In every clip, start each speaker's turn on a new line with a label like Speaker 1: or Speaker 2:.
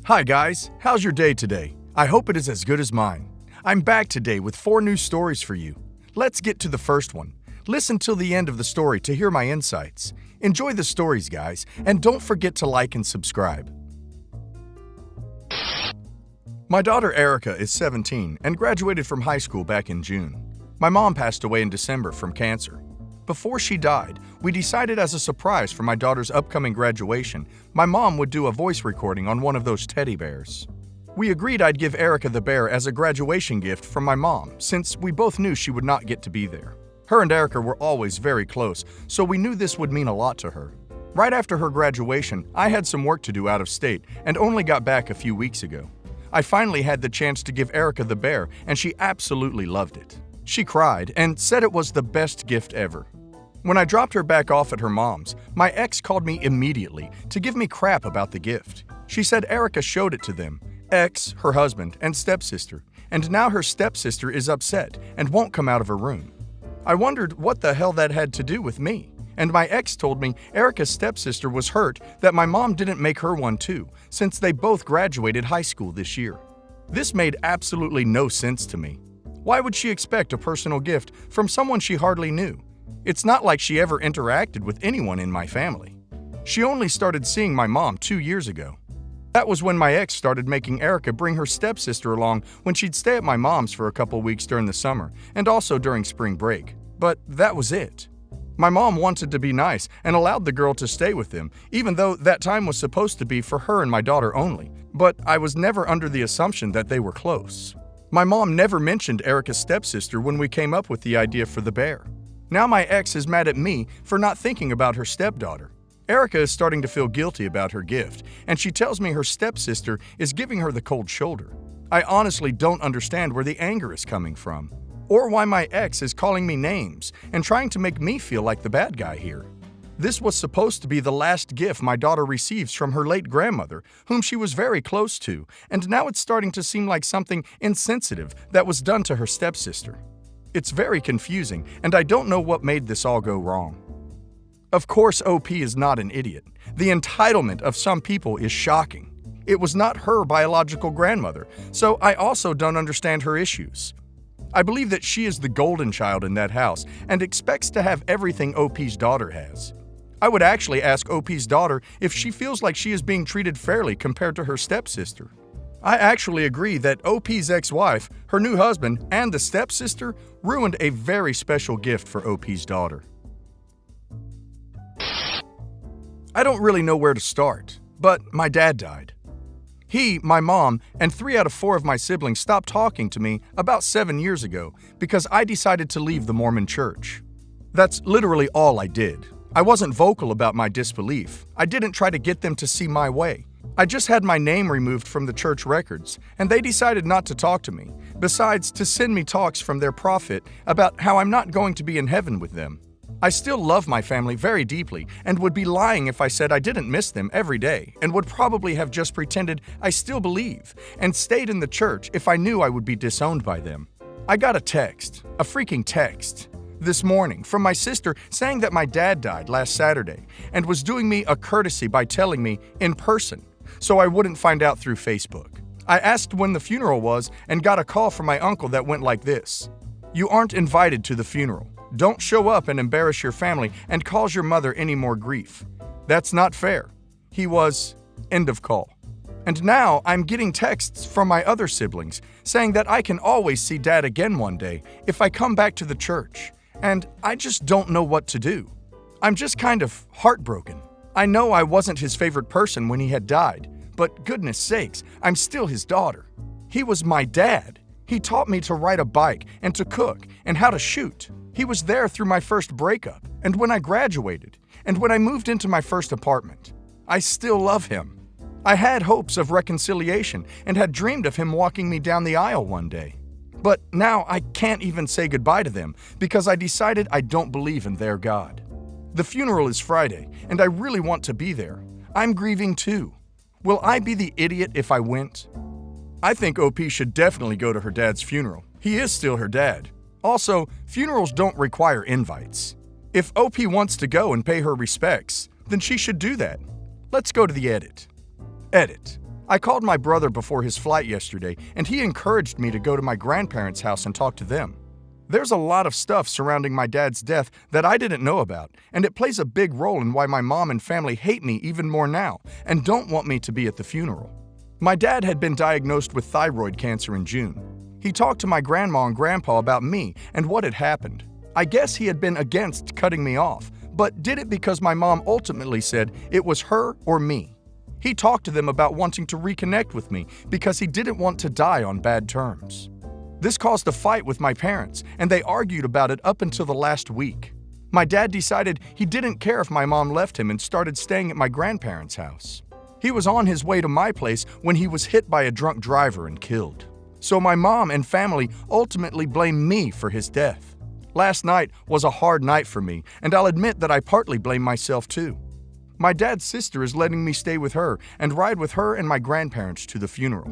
Speaker 1: Hi guys, how's your day today? I hope it is as good as mine. I'm back today with 4 new stories for you. Let's get to the first one. Listen till the end of the story to hear my insights. Enjoy the stories, guys, and don't forget to like and subscribe. My daughter Erica is 17 and graduated from high school back in June. My mom passed away in December from cancer. Before she died, we decided as a surprise for my daughter's upcoming graduation, my mom would do a voice recording on one of those teddy bears. We agreed I'd give Erica the bear as a graduation gift from my mom, since we both knew she would not get to be there. Her and Erica were always very close, so we knew this would mean a lot to her. Right after her graduation, I had some work to do out of state and only got back a few weeks ago. I finally had the chance to give Erica the bear, and she absolutely loved it. She cried and said it was the best gift ever. When I dropped her back off at her mom's, my ex called me immediately to give me crap about the gift. She said Erica showed it to them, ex, her husband, and stepsister, and now her stepsister is upset and won't come out of her room. I wondered what the hell that had to do with me, and my ex told me Erica's stepsister was hurt that my mom didn't make her one too, since they both graduated high school this year. This made absolutely no sense to me. Why would she expect a personal gift from someone she hardly knew? It's not like she ever interacted with anyone in my family. She only started seeing my mom 2 years ago. That was when my ex started making Erica bring her stepsister along when she'd stay at my mom's for a couple weeks during the summer and also during spring break. But that was it. My mom wanted to be nice and allowed the girl to stay with them, even though that time was supposed to be for her and my daughter only. But I was never under the assumption that they were close. My mom never mentioned Erica's stepsister when we came up with the idea for the bear. Now my ex is mad at me for not thinking about her stepdaughter. Erica is starting to feel guilty about her gift, and she tells me her stepsister is giving her the cold shoulder. I honestly don't understand where the anger is coming from, or why my ex is calling me names and trying to make me feel like the bad guy here. This was supposed to be the last gift my daughter receives from her late grandmother, whom she was very close to, and now it's starting to seem like something insensitive that was done to her stepsister. It's very confusing, and I don't know what made this all go wrong. Of course, OP is not an idiot. The entitlement of some people is shocking. It was not her biological grandmother, so I also don't understand her issues. I believe that she is the golden child in that house and expects to have everything OP's daughter has. I would actually ask OP's daughter if she feels like she is being treated fairly compared to her stepsister. I actually agree that OP's ex-wife, her new husband, and the stepsister ruined a very special gift for OP's daughter. I don't really know where to start, but my dad died. He, my mom, and 3 out of 4 of my siblings stopped talking to me about 7 years ago because I decided to leave the Mormon church. That's literally all I did. I wasn't vocal about my disbelief. I didn't try to get them to see my way. I just had my name removed from the church records, and they decided not to talk to me, besides to send me talks from their prophet about how I'm not going to be in heaven with them. I still love my family very deeply and would be lying if I said I didn't miss them every day and would probably have just pretended I still believe and stayed in the church if I knew I would be disowned by them. I got a freaking text, this morning from my sister saying that my dad died last Saturday and was doing me a courtesy by telling me in person so I wouldn't find out through Facebook. I asked when the funeral was and got a call from my uncle that went like this: "You aren't invited to the funeral. Don't show up and embarrass your family and cause your mother any more grief. That's not fair." He was end of call. And now I'm getting texts from my other siblings saying that I can always see Dad again one day if I come back to the church. And I just don't know what to do. I'm just kind of heartbroken. I know I wasn't his favorite person when he had died, but goodness sakes, I'm still his daughter. He was my dad. He taught me to ride a bike and to cook and how to shoot. He was there through my first breakup and when I graduated and when I moved into my first apartment. I still love him. I had hopes of reconciliation and had dreamed of him walking me down the aisle one day. But now I can't even say goodbye to them because I decided I don't believe in their God. The funeral is Friday, and I really want to be there. I'm grieving too. Will I be the idiot if I went? I think OP should definitely go to her dad's funeral. He is still her dad. Also, funerals don't require invites. If OP wants to go and pay her respects, then she should do that. Let's go to the edit. Edit. I called my brother before his flight yesterday, and he encouraged me to go to my grandparents' house and talk to them. There's a lot of stuff surrounding my dad's death that I didn't know about, and it plays a big role in why my mom and family hate me even more now and don't want me to be at the funeral. My dad had been diagnosed with thyroid cancer in June. He talked to my grandma and grandpa about me and what had happened. I guess he had been against cutting me off, but did it because my mom ultimately said it was her or me. He talked to them about wanting to reconnect with me because he didn't want to die on bad terms. This caused a fight with my parents, and they argued about it up until the last week. My dad decided he didn't care if my mom left him and started staying at my grandparents' house. He was on his way to my place when he was hit by a drunk driver and killed. So my mom and family ultimately blame me for his death. Last night was a hard night for me, and I'll admit that I partly blame myself too. My dad's sister is letting me stay with her and ride with her and my grandparents to the funeral.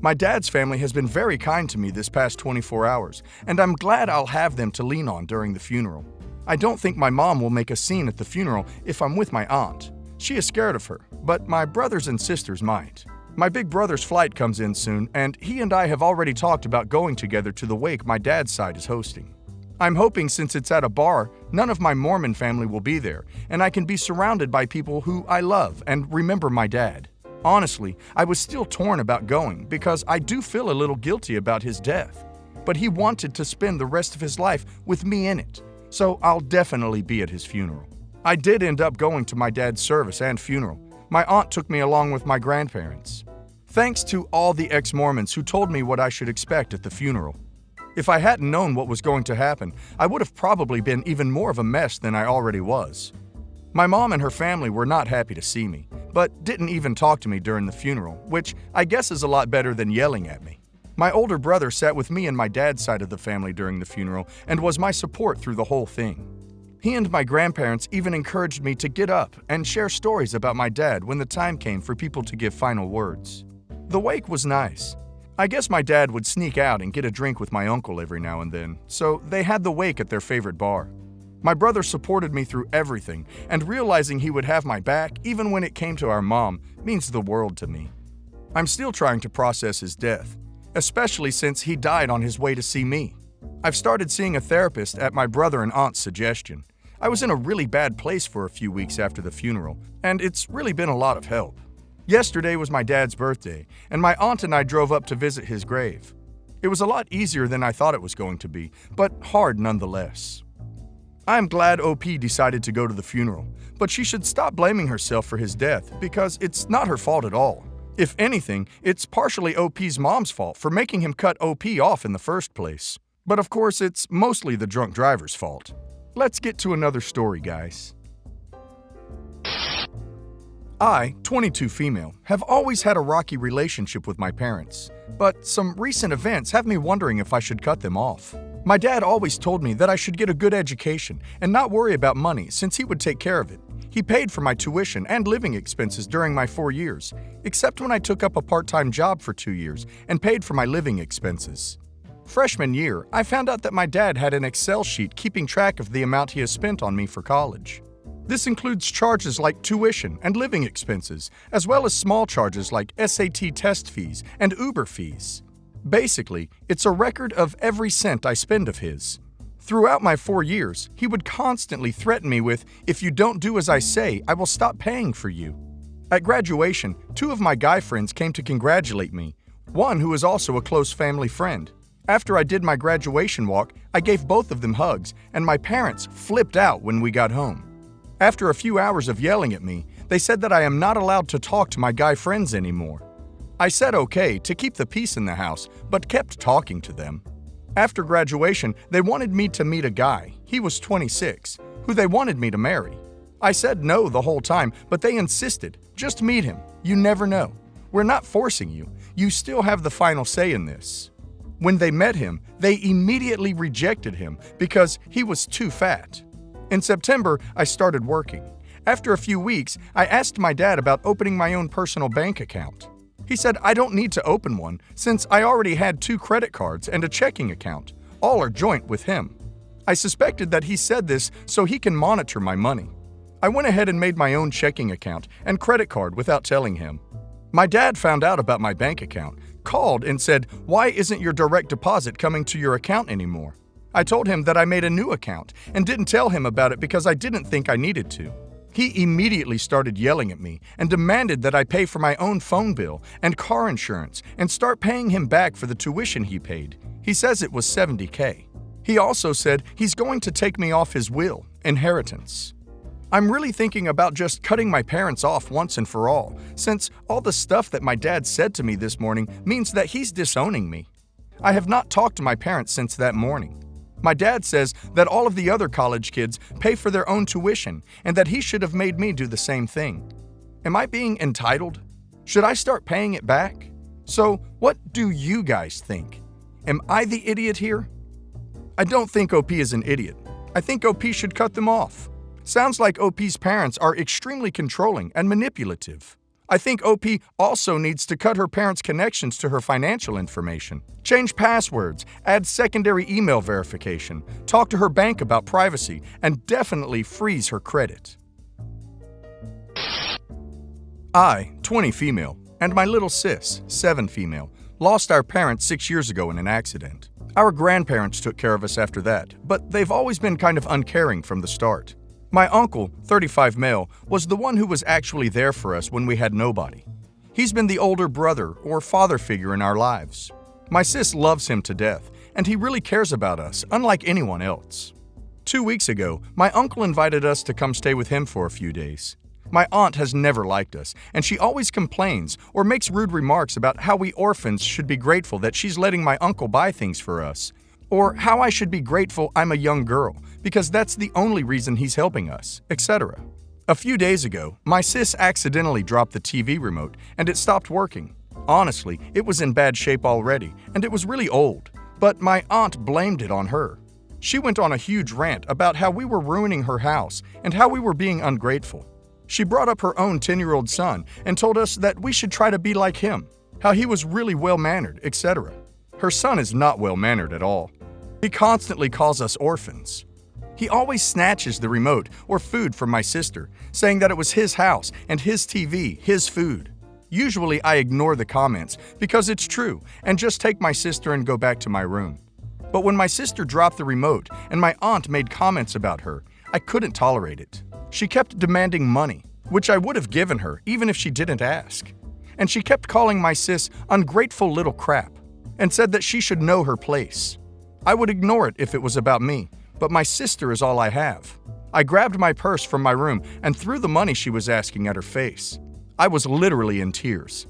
Speaker 1: My dad's family has been very kind to me this past 24 hours, and I'm glad I'll have them to lean on during the funeral. I don't think my mom will make a scene at the funeral if I'm with my aunt. She is scared of her, but my brothers and sisters might. My big brother's flight comes in soon, and he and I have already talked about going together to the wake my dad's side is hosting. I'm hoping since it's at a bar, none of my Mormon family will be there, and I can be surrounded by people who I love and remember my dad. Honestly, I was still torn about going because I do feel a little guilty about his death. But he wanted to spend the rest of his life with me in it, so I'll definitely be at his funeral. I did end up going to my dad's service and funeral. My aunt took me along with my grandparents. Thanks to all the ex-Mormons who told me what I should expect at the funeral. If I hadn't known what was going to happen, I would have probably been even more of a mess than I already was. My mom and her family were not happy to see me, but didn't even talk to me during the funeral, which I guess is a lot better than yelling at me. My older brother sat with me and my dad's side of the family during the funeral and was my support through the whole thing. He and my grandparents even encouraged me to get up and share stories about my dad when the time came for people to give final words. The wake was nice. I guess my dad would sneak out and get a drink with my uncle every now and then, so they had the wake at their favorite bar. My brother supported me through everything, and realizing he would have my back, even when it came to our mom, means the world to me. I'm still trying to process his death, especially since he died on his way to see me. I've started seeing a therapist at my brother and aunt's suggestion. I was in a really bad place for a few weeks after the funeral, and it's really been a lot of help. Yesterday was my dad's birthday, and my aunt and I drove up to visit his grave. It was a lot easier than I thought it was going to be, but hard nonetheless. I'm glad OP decided to go to the funeral, but she should stop blaming herself for his death because it's not her fault at all. If anything, it's partially OP's mom's fault for making him cut OP off in the first place. But of course, it's mostly the drunk driver's fault. Let's get to another story, guys. I, 22 female, have always had a rocky relationship with my parents, but some recent events have me wondering if I should cut them off. My dad always told me that I should get a good education and not worry about money since he would take care of it. He paid for my tuition and living expenses during my 4 years, except when I took up a part-time job for 2 years and paid for my living expenses. Freshman year, I found out that my dad had an Excel sheet keeping track of the amount he has spent on me for college. This includes charges like tuition and living expenses, as well as small charges like SAT test fees and Uber fees. Basically, it's a record of every cent I spend of his. Throughout my 4 years, he would constantly threaten me with, "If you don't do as I say, I will stop paying for you." At graduation, 2 of my guy friends came to congratulate me, one who is also a close family friend. After I did my graduation walk, I gave both of them hugs, and my parents flipped out when we got home. After a few hours of yelling at me, they said that I am not allowed to talk to my guy friends anymore. I said okay to keep the peace in the house, but kept talking to them. After graduation, they wanted me to meet a guy, he was 26, who they wanted me to marry. I said no the whole time, but they insisted, "Just meet him, you never know. We're not forcing you, you still have the final say in this." When they met him, they immediately rejected him because he was too fat. In September, I started working. After a few weeks, I asked my dad about opening my own personal bank account. He said I don't need to open one since I already had 2 credit cards and a checking account. All are joint with him. I suspected that he said this so he can monitor my money. I went ahead and made my own checking account and credit card without telling him. My dad found out about my bank account, called and said, "Why isn't your direct deposit coming to your account anymore?" I told him that I made a new account and didn't tell him about it because I didn't think I needed to. He immediately started yelling at me and demanded that I pay for my own phone bill and car insurance and start paying him back for the tuition he paid. He says it was $70K. He also said he's going to take me off his will, inheritance. I'm really thinking about just cutting my parents off once and for all, since all the stuff that my dad said to me this morning means that he's disowning me. I have not talked to my parents since that morning. My dad says that all of the other college kids pay for their own tuition and that he should have made me do the same thing. Am I being entitled? Should I start paying it back? So, what do you guys think? Am I the idiot here? I don't think OP is an idiot. I think OP should cut them off. Sounds like OP's parents are extremely controlling and manipulative. I think OP also needs to cut her parents' connections to her financial information, change passwords, add secondary email verification, talk to her bank about privacy, and definitely freeze her credit. I, 20 female, and my little sis, 7 female, lost our parents 6 years ago in an accident. Our grandparents took care of us after that, but they've always been kind of uncaring from the start. My uncle, 35 male, was the one who was actually there for us when we had nobody. He's been the older brother or father figure in our lives. My sis loves him to death, and he really cares about us, unlike anyone else. 2 weeks ago, my uncle invited us to come stay with him for a few days. My aunt has never liked us, and she always complains or makes rude remarks about how we orphans should be grateful that she's letting my uncle buy things for us, or how I should be grateful I'm a young girl, because that's the only reason he's helping us, etc. A few days ago, my sis accidentally dropped the TV remote and it stopped working. Honestly, it was in bad shape already, and it was really old, but my aunt blamed it on her. She went on a huge rant about how we were ruining her house and how we were being ungrateful. She brought up her own 10-year-old son and told us that we should try to be like him, how he was really well-mannered, etc. Her son is not well-mannered at all. He constantly calls us orphans. He always snatches the remote or food from my sister, saying that it was his house and his TV, his food. Usually I ignore the comments because it's true and just take my sister and go back to my room. But when my sister dropped the remote and my aunt made comments about her, I couldn't tolerate it. She kept demanding money, which I would have given her even if she didn't ask. And she kept calling my sis ungrateful little crap and said that she should know her place. I would ignore it if it was about me, but my sister is all I have. I grabbed my purse from my room and threw the money she was asking at her face. I was literally in tears.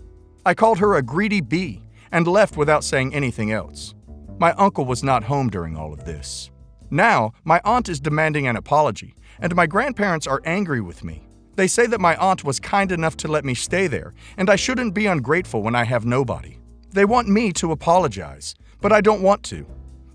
Speaker 1: I called her a greedy bee and left without saying anything else. My uncle was not home during all of this. Now, my aunt is demanding an apology, and my grandparents are angry with me. They say that my aunt was kind enough to let me stay there, and I shouldn't be ungrateful when I have nobody. They want me to apologize, but I don't want to.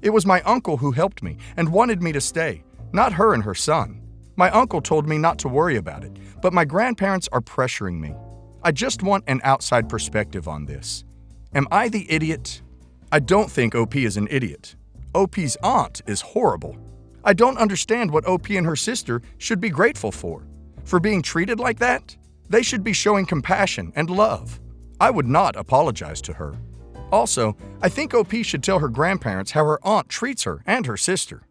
Speaker 1: It was my uncle who helped me and wanted me to stay, not her and her son. My uncle told me not to worry about it, but my grandparents are pressuring me. I just want an outside perspective on this. Am I the idiot? I don't think OP is an idiot. OP's aunt is horrible. I don't understand what OP and her sister should be grateful for. For being treated like that? They should be showing compassion and love. I would not apologize to her. Also, I think OP should tell her grandparents how her aunt treats her and her sister.